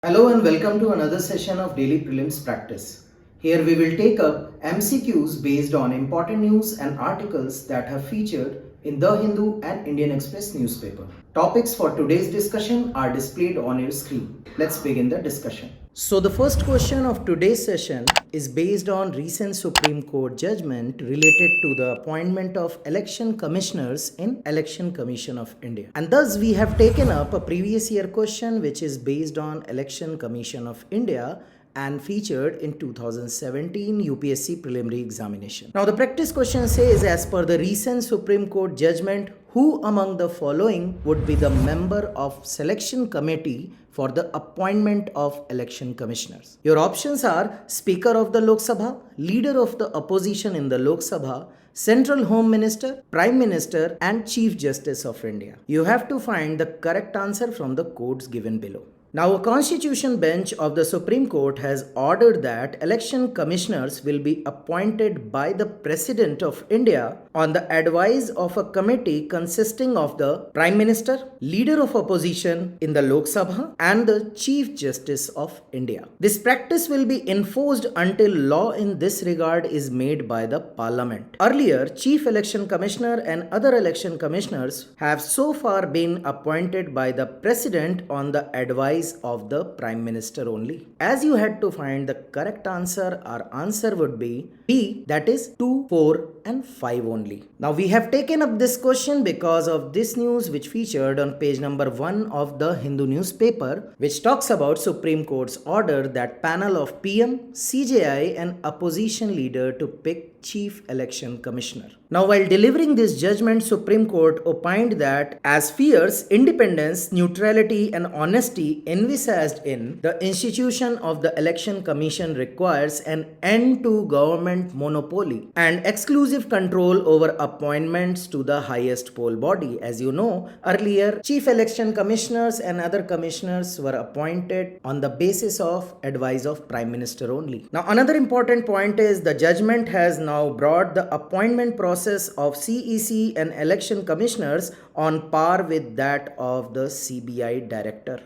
Hello and welcome to another session of Daily Prelims Practice. Here we will take up MCQs based on important news and articles that have featured in The Hindu and Indian Express newspaper. Topics for today's discussion are displayed on your screen. Let's begin the discussion. So the first question of today's session is based on recent Supreme Court judgment related to the appointment of election commissioners in Election Commission of India. And thus we have taken up a previous year question which is based on Election Commission of India and featured in 2017 UPSC preliminary examination. Now the practice question says, as per the recent Supreme Court judgment, who among the following would be the member of selection committee for the appointment of election commissioners? Your options are Speaker of the Lok Sabha, Leader of the Opposition in the Lok Sabha, Central Home Minister, Prime Minister and Chief Justice of India. You have to find the correct answer from the codes given below. Now, a constitution bench of the Supreme Court has ordered that election commissioners will be appointed by the President of India on the advice of a committee consisting of the Prime Minister, Leader of Opposition in the Lok Sabha and the Chief Justice of India. This practice will be enforced until law in this regard is made by the Parliament. Earlier, Chief Election Commissioner and other election commissioners have so far been appointed by the President on the advice of the Prime Minister only. As you had to find the correct answer, our answer would be B, that is 2, 4 and 5 only. Now we have taken up this question because of this news which featured on page number 1 of the Hindu newspaper, which talks about Supreme Court's order that panel of PM, CJI and opposition leader to pick Chief Election Commissioner. Now while delivering this judgment, Supreme Court opined that as fierce independence, neutrality and honesty envisaged in the institution of the Election Commission requires an end to government monopoly and exclusive control over appointments to the highest poll body. As you know, earlier Chief Election Commissioners and other commissioners were appointed on the basis of advice of Prime Minister only. Now another important point is the judgment has now brought the appointment process of CEC and election commissioners on par with that of the CBI director.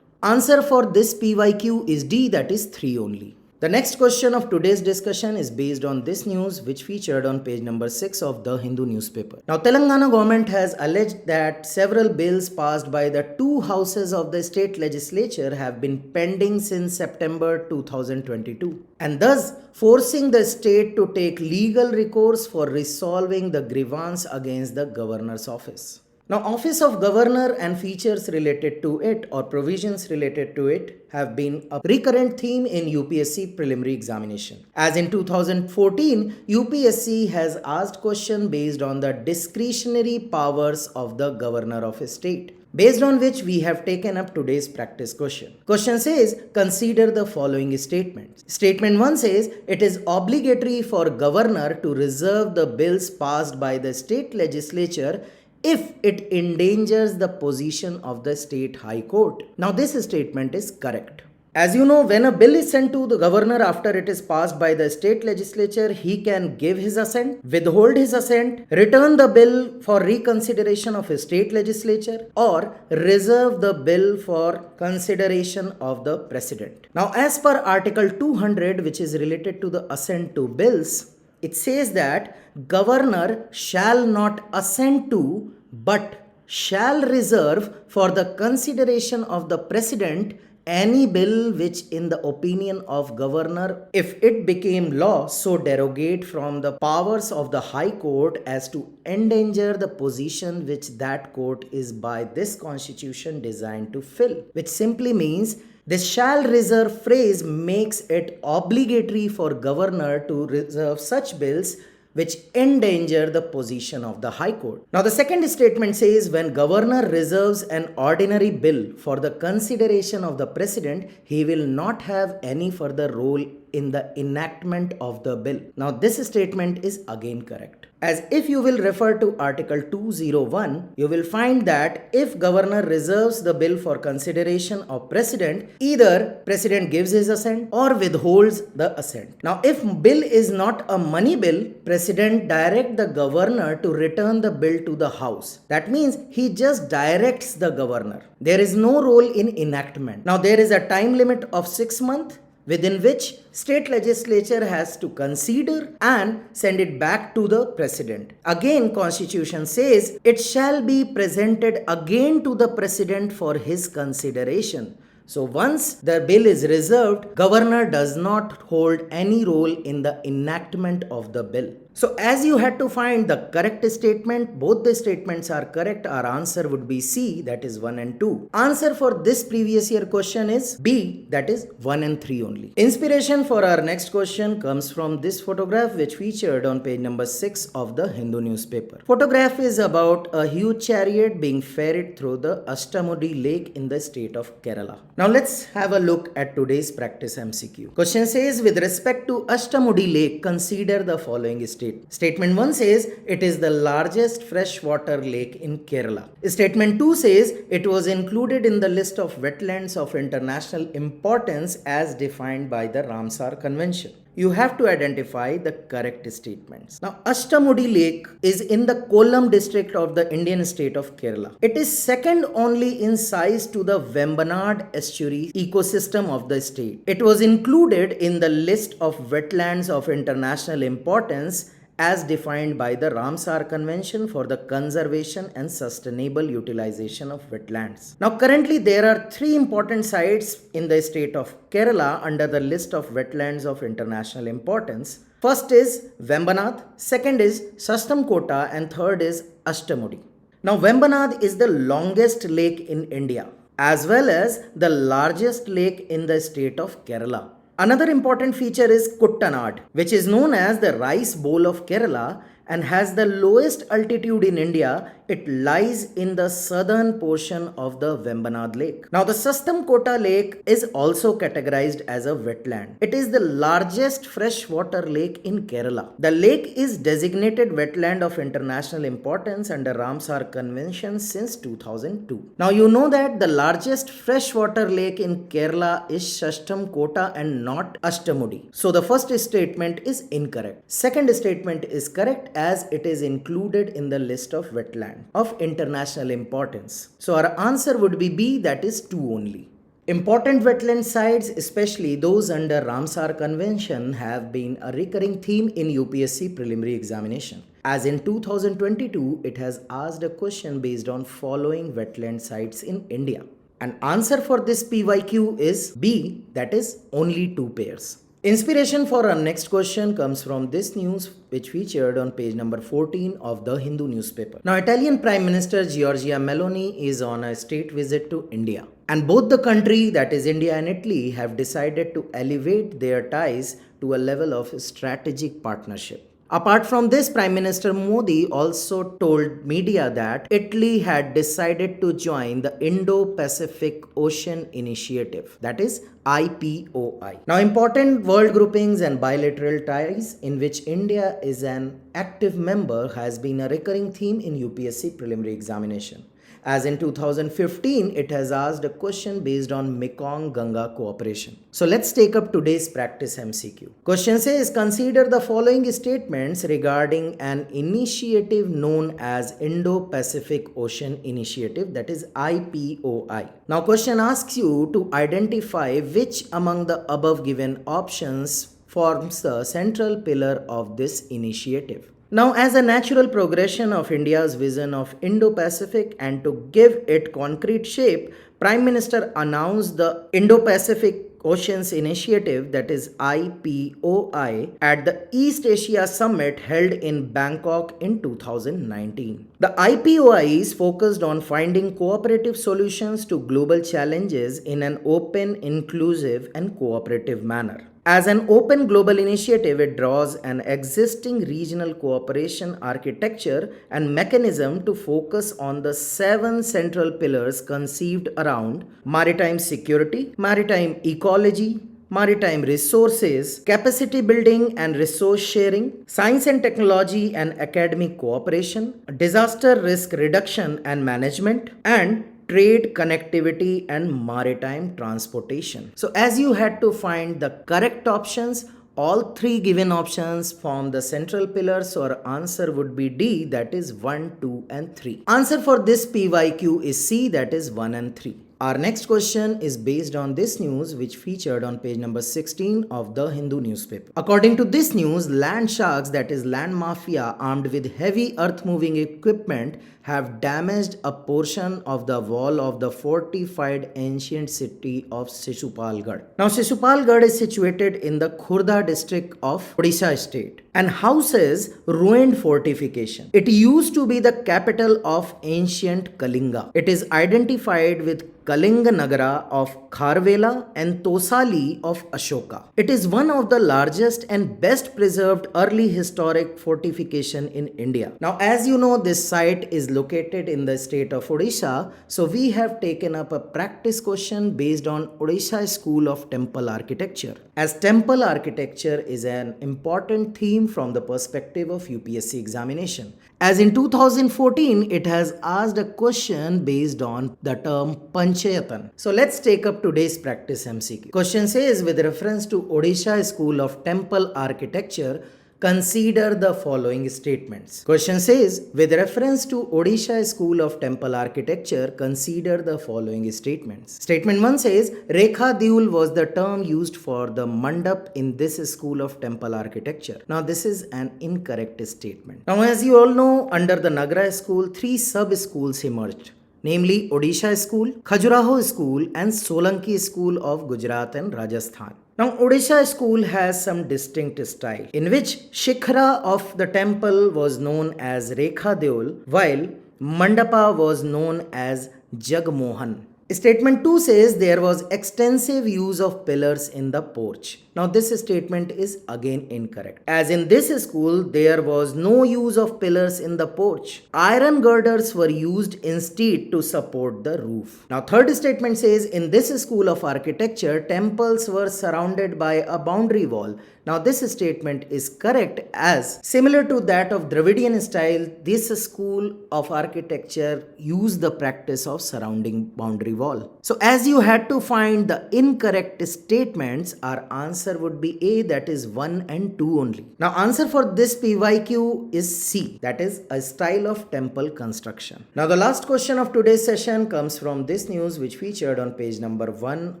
Answer for this PYQ is D, that is 3 only. The next question of today's discussion is based on this news which featured on page number 6 of the Hindu newspaper. Now Telangana government has alleged that several bills passed by the two houses of the state legislature have been pending since September 2022 and thus forcing the state to take legal recourse for resolving the grievance against the governor's office. Now, Office of Governor and features related to it or provisions related to it have been a recurrent theme in UPSC preliminary examination. As in 2014, UPSC has asked question based on the discretionary powers of the governor of a state, based on which we have taken up today's practice question. Question says, consider the following statements. Statement 1 says, it is obligatory for governor to reserve the bills passed by the state legislature if it endangers the position of the state high court. Now this statement is correct. As you know, when a bill is sent to the governor after it is passed by the state legislature, he can give his assent, withhold his assent, return the bill for reconsideration of his state legislature, or reserve the bill for consideration of the president. Now as per Article 200, which is related to the assent to bills, it says that governor shall not assent to but shall reserve for the consideration of the president any bill which in the opinion of governor, if it became law, so derogate from the powers of the high court as to endanger the position which that court is by this constitution designed to fill, which simply means this shall reserve phrase makes it obligatory for governor to reserve such bills which endanger the position of the High Court. Now the second statement says, when governor reserves an ordinary bill for the consideration of the president, he will not have any further role in the enactment of the bill. Now this statement is again correct, as if you will refer to Article 201, you will find that if governor reserves the bill for consideration of president, either president gives his assent or withholds the assent. Now if bill is not a money bill, president direct the governor to return the bill to the house. That means he just directs the governor. There is no role in enactment. Now there is a time limit of 6 months within which state legislature has to consider and send it back to the president. Again, constitution says it shall be presented again to the president for his consideration. So once the bill is reserved, governor does not hold any role in the enactment of the bill. So as you had to find the correct statement, both the statements are correct. Our answer would be C, that is 1 and 2. Answer for this previous year question is B, that is 1 and 3 only. Inspiration for our next question comes from this photograph which featured on page number 6 of the Hindu newspaper. Photograph is about a huge chariot being ferried through the Ashtamudi Lake in the state of Kerala. Now let's have a look at today's practice MCQ. Question says, with respect to Ashtamudi Lake, consider the following statement. Statement 1 says it is the largest freshwater lake in Kerala. Statement 2 says it was included in the list of wetlands of international importance as defined by the Ramsar Convention. You have to identify the correct statements. Now, Ashtamudi Lake is in the Kollam district of the Indian state of Kerala. It is second only in size to the Vembanad estuary ecosystem of the state. It was included in the list of wetlands of international importance as defined by the Ramsar Convention for the conservation and sustainable utilization of wetlands. Now currently there are 3 important sites in the state of Kerala under the list of wetlands of international importance. First is Vembanad, second is Shashank, and third is Ashtamudi. Now Vembanad is the longest lake in India as well as the largest lake in the state of Kerala. Another important feature is Kuttanad, which is known as the rice bowl of Kerala and has the lowest altitude in India. It lies in the southern portion of the Vembanad Lake. Now the Shashank Lake is also categorized as a wetland. It is the largest freshwater lake in Kerala. The lake is designated wetland of international importance under Ramsar Convention since 2002. Now you know that the largest freshwater lake in Kerala is Shashank and not Ashtamudi. So the first statement is incorrect. Second statement is correct as it is included in the list of wetlands of international importance. So our answer would be B, that is 2 only. Important wetland sites, especially those under Ramsar Convention, have been a recurring theme in UPSC preliminary examination. As in 2022, it has asked a question based on following wetland sites in India. And answer for this PYQ is B, that is only 2 pairs. Inspiration for our next question comes from this news which featured on page number 14 of the Hindu newspaper. Now, Italian Prime Minister Giorgia Meloni is on a state visit to India. And both the country, that is India and Italy, have decided to elevate their ties to a level of strategic partnership. Apart from this, Prime Minister Modi also told media that Italy had decided to join the Indo-Pacific Ocean Initiative, that is IPOI. Now, important world groupings and bilateral ties in which India is an active member has been a recurring theme in UPSC preliminary examination. As in 2015, it has asked a question based on Mekong-Ganga cooperation. So let's take up today's practice MCQ. Question says, consider the following statements regarding an initiative known as Indo-Pacific Ocean Initiative, that is IPOI. Now question asks you to identify which among the above given options forms the central pillar of this initiative. Now, as a natural progression of India's vision of Indo-Pacific and to give it concrete shape, Prime Minister announced the Indo-Pacific Oceans Initiative, that is IPOI, at the East Asia Summit held in Bangkok in 2019. The IPOI is focused on finding cooperative solutions to global challenges in an open, inclusive, and cooperative manner. As an open global initiative, it draws an existing regional cooperation architecture and mechanism to focus on the 7 central pillars conceived around maritime security, maritime ecology, maritime resources, capacity building and resource sharing, science and technology and academic cooperation, disaster risk reduction and management, and trade, connectivity, and maritime transportation. So, as you had to find the correct options, all three given options form the central pillars, so our answer would be D, that is 1, 2, and 3. Answer for this PYQ is C, that is 1 and 3. Our next question is based on this news which featured on page number 16 of the Hindu newspaper. According to this news, land sharks, that is land mafia armed with heavy earth moving equipment, have damaged a portion of the wall of the fortified ancient city of Shishupalgarh. Now Shishupalgarh is situated in the Khurda district of Odisha state and houses ruined fortification. It used to be the capital of ancient Kalinga. It is identified with Kalinga Nagara of Kharvela and Tosali of Ashoka. It is one of the largest and best preserved early historic fortification in India. Now, as you know, this site is located in the state of Odisha, so we have taken up a practice question based on Odisha School of Temple Architecture. As temple architecture is an important theme from the perspective of UPSC examination. As in 2014, it has asked a question based on the term Panchayatan. So let's take up today's practice MCQ. Question says, with reference to Odisha School of Temple Architecture, consider the following statements. Question says, with reference to Odisha School of Temple Architecture, consider the following statements. Statement 1 says, Rekha Deul was the term used for the mandap in this school of temple architecture. Now this is an incorrect statement. Now as you all know, under the Nagara school, 3 sub-schools emerged, namely Odisha School, Khajuraho School and Solanki School of Gujarat and Rajasthan. Now, Odisha School has some distinct style, in which Shikhara of the temple was known as Rekha Deul, while Mandapa was known as Jagmohan. Statement 2 says there was extensive use of pillars in the porch. Now this statement is again incorrect. As in this school, there was no use of pillars in the porch. Iron girders were used instead to support the roof. Now third statement says in this school of architecture, temples were surrounded by a boundary wall. Now this statement is correct, as similar to that of Dravidian style, this school of architecture used the practice of surrounding boundary wall. So as you had to find the incorrect statements, our answer would be A, that is 1 and 2 only. Now answer for this PYQ is C, that is a style of temple construction. Now the last question of today's session comes from this news which featured on page number 1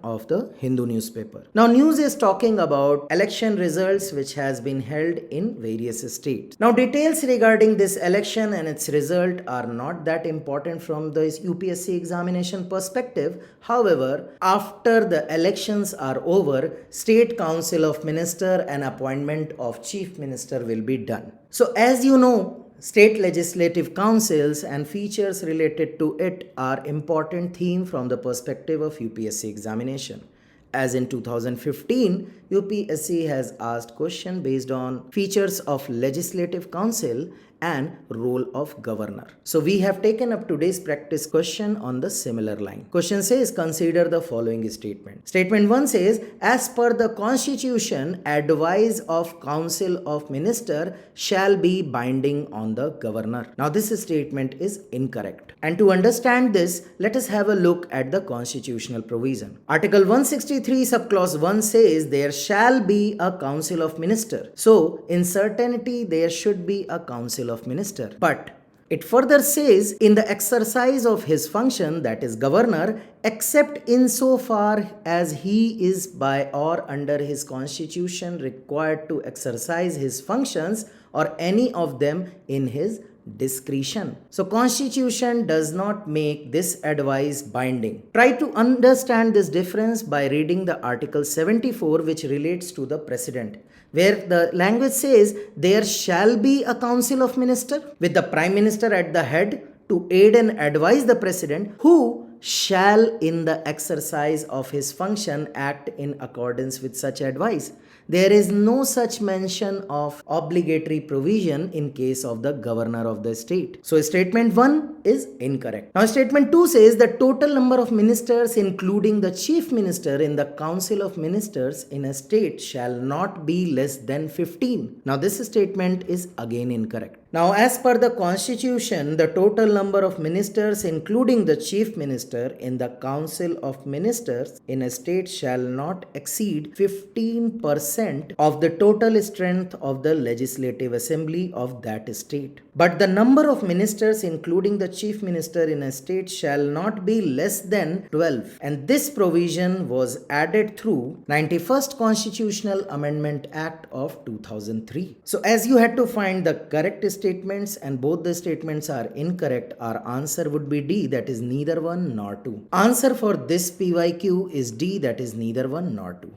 of the Hindu newspaper. Now news is talking about election results which has been held in various states. Now details regarding this election and its result are not that important from the UPSC examination perspective. However, after the elections are over, State Council of Minister and appointment of Chief Minister will be done. So as you know, state legislative councils and features related to it are important theme from the perspective of UPSC examination. As in 2015, UPSC has asked question based on features of legislative council and role of governor. So we have taken up today's practice question on the similar line. Question says, consider the following statement. Statement 1 says, as per the constitution, advice of council of minister shall be binding on the governor. Now this statement is incorrect. And to understand this, let us have a look at the constitutional provision. Article 163 subclause 1 says there shall be a council of minister. So in certainty there should be a council of minister. But it further says in the exercise of his function, that is governor, except insofar as he is by or under his constitution required to exercise his functions or any of them in his discretion. So constitution does not make this advice binding. Try to understand this difference by reading the article 74 which relates to the president, where the language says there shall be a council of minister with the prime minister at the head to aid and advise the president, who shall in the exercise of his function act in accordance with such advice. There is no such mention of obligatory provision in case of the governor of the state. So statement 1 is incorrect. Now statement 2 says the total number of ministers including the chief minister in the council of ministers in a state shall not be less than 15. Now this statement is again incorrect. Now, as per the constitution, the total number of ministers, including the chief minister, in the council of ministers in a state shall not exceed 15% of the total strength of the legislative assembly of that state. But the number of ministers, including the chief minister in a state, shall not be less than 12. And this provision was added through 91st Constitutional Amendment Act of 2003. So, as you had to find the correct statements and both the statements are incorrect, our answer would be D, that is neither 1 nor 2. Answer for this PYQ is D, that is neither 1 nor 2.